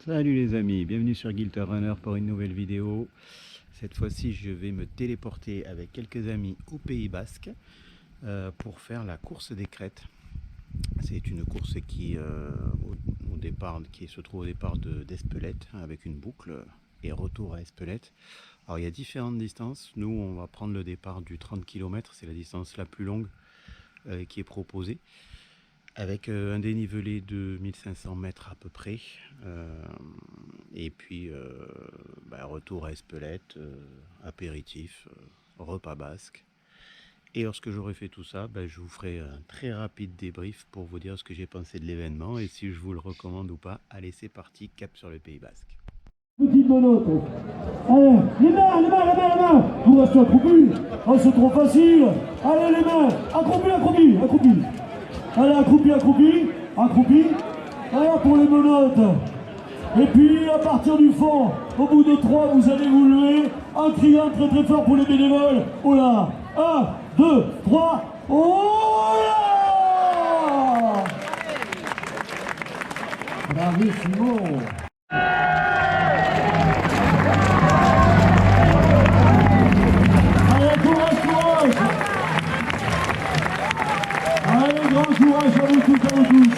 Salut les amis, bienvenue sur Guilter Runner pour une nouvelle vidéo. Cette fois-ci je vais me téléporter avec quelques amis au Pays Basque pour faire la course des crêtes. C'est une course qui, qui se trouve au départ d'Espelette avec une boucle et retour à Espelette. Alors il y a différentes distances, nous on va prendre le départ du 30 km, c'est la distance la plus longue qui est proposée. Avec un dénivelé de 1500 mètres à peu près, et puis retour à Espelette, apéritif, repas basque. Et lorsque j'aurai fait tout ça, je vous ferai un très rapide débrief pour vous dire ce que j'ai pensé de l'événement et si je vous le recommande ou pas. Allez, c'est parti, cap sur le Pays Basque. Petite monote. Allez, les mains. Vous restez accroupis. Oh, c'est trop facile. Allez, les mains. Accroupis. Allez, accroupi. Voilà pour les monotes. Et puis, à partir du fond, au bout de 3, vous allez vous lever en criant très très fort pour les bénévoles. Oh là, 1, 2, 3. Oh là! Bravissimo. Allez, courage. Allez, grand courage à vous tous.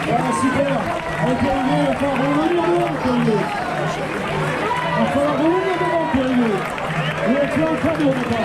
Voilà, super. Il va falloir revenir devant, Périlleux. Il est en train de revenir.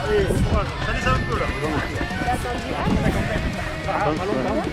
Ça les a un peu là. Pas longtemps.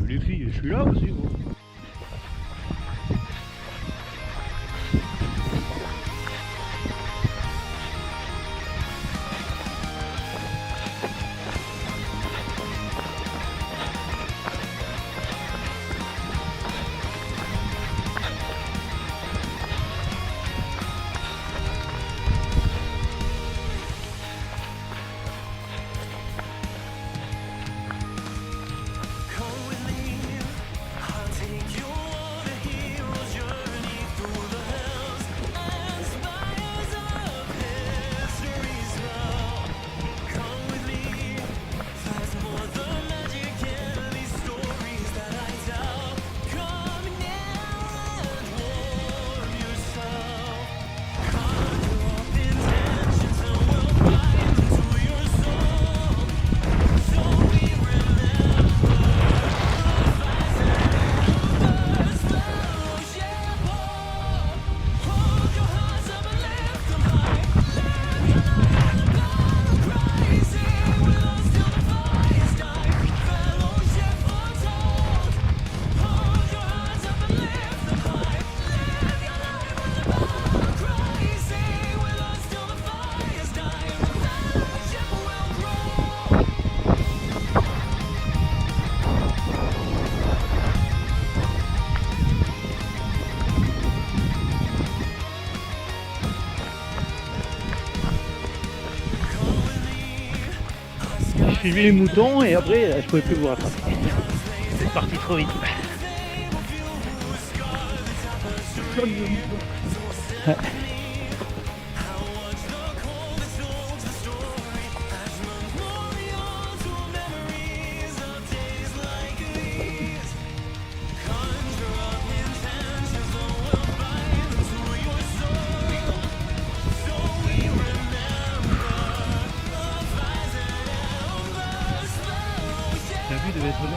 Les filles, je suis là aussi. Gros. J'ai suivi les moutons et après je pouvais plus vous rattraper. C'est parti trop vite. Ouais. La vue devait être là.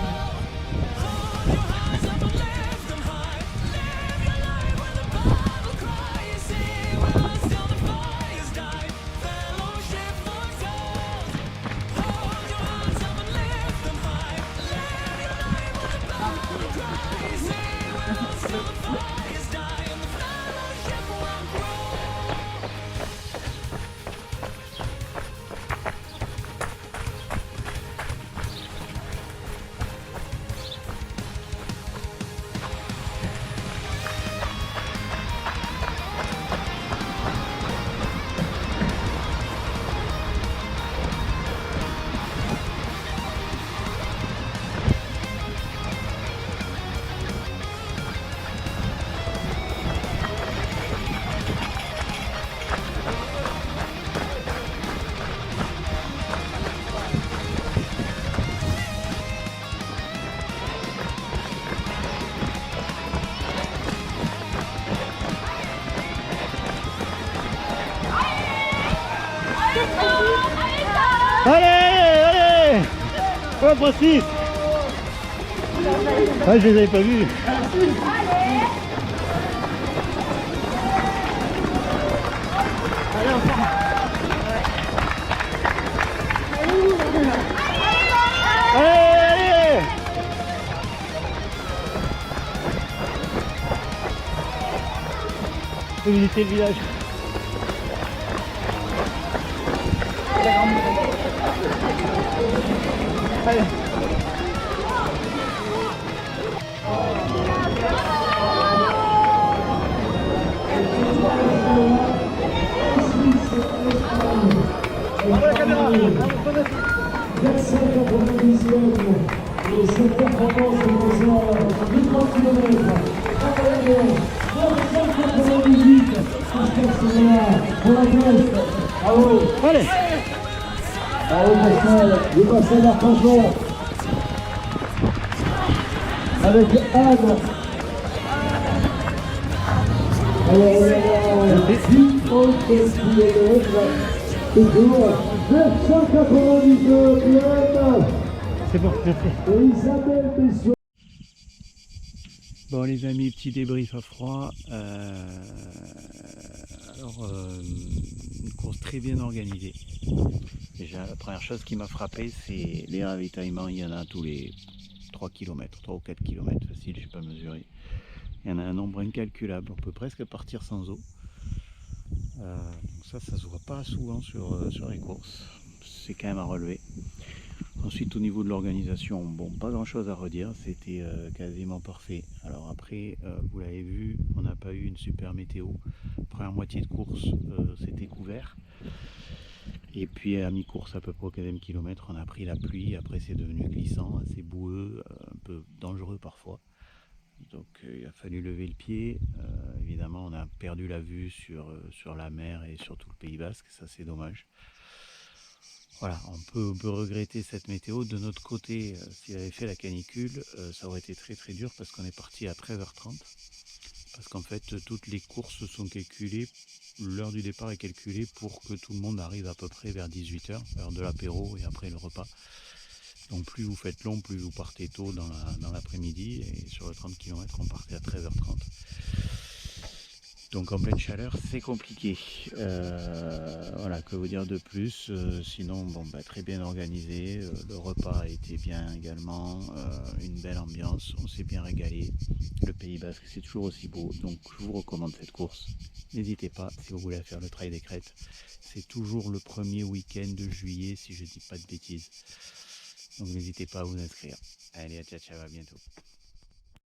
Allez, allez, 1 3 6. Ah, je les avais pas vus. Allez! Faut visiter le village. Allez. Et cette performance est concerne les 30 km. 998, pour la Brest. Bravo. Allez! Bravo Pascal, il passe d'Arcanjon. Avec Anne. Alors on a 10 autres kilomètres. Toujours 999 km. C'est bon, merci. Et Isabelle Bessiot. Bon les amis, petit débrief à froid. Une course très bien organisée. Déjà la première chose qui m'a frappé, c'est les ravitaillements. Il y en a tous les 3 km, 3 ou 4 km facile, je n'ai pas mesuré. Il y en a un nombre incalculable, on peut presque partir sans eau. Donc ça se voit pas souvent sur les courses. C'est quand même à relever. Ensuite au niveau de l'organisation, bon, pas grand chose à redire, c'était quasiment parfait. Alors après, vous l'avez vu, on n'a pas eu une super météo. Première moitié de course, c'était couvert. Et puis à mi-course, à peu près au 4e kilomètre, on a pris la pluie. Après c'est devenu glissant, assez boueux, un peu dangereux parfois. Donc il a fallu lever le pied. Évidemment on a perdu la vue sur la mer et sur tout le Pays Basque, ça c'est dommage. Voilà, on peut regretter cette météo. De notre côté, s'il avait fait la canicule, ça aurait été très très dur parce qu'on est parti à 13h30. Parce qu'en fait, toutes les courses sont calculées, l'heure du départ est calculée pour que tout le monde arrive à peu près vers 18h, l'heure de l'apéro et après le repas. Donc plus vous faites long, plus vous partez tôt dans l'après-midi. Et sur le 30 km, on partait à 13h30. Donc en pleine chaleur, c'est compliqué. Voilà, que vous dire de plus. Sinon, bon, très bien organisé. Le repas a été bien également. Une belle ambiance. On s'est bien régalé. Le Pays Basque, c'est toujours aussi beau. Donc je vous recommande cette course. N'hésitez pas si vous voulez faire le Trail des Crêtes. C'est toujours le premier week-end de juillet, si je ne dis pas de bêtises. Donc n'hésitez pas à vous inscrire. Allez, ciao, ciao, à bientôt.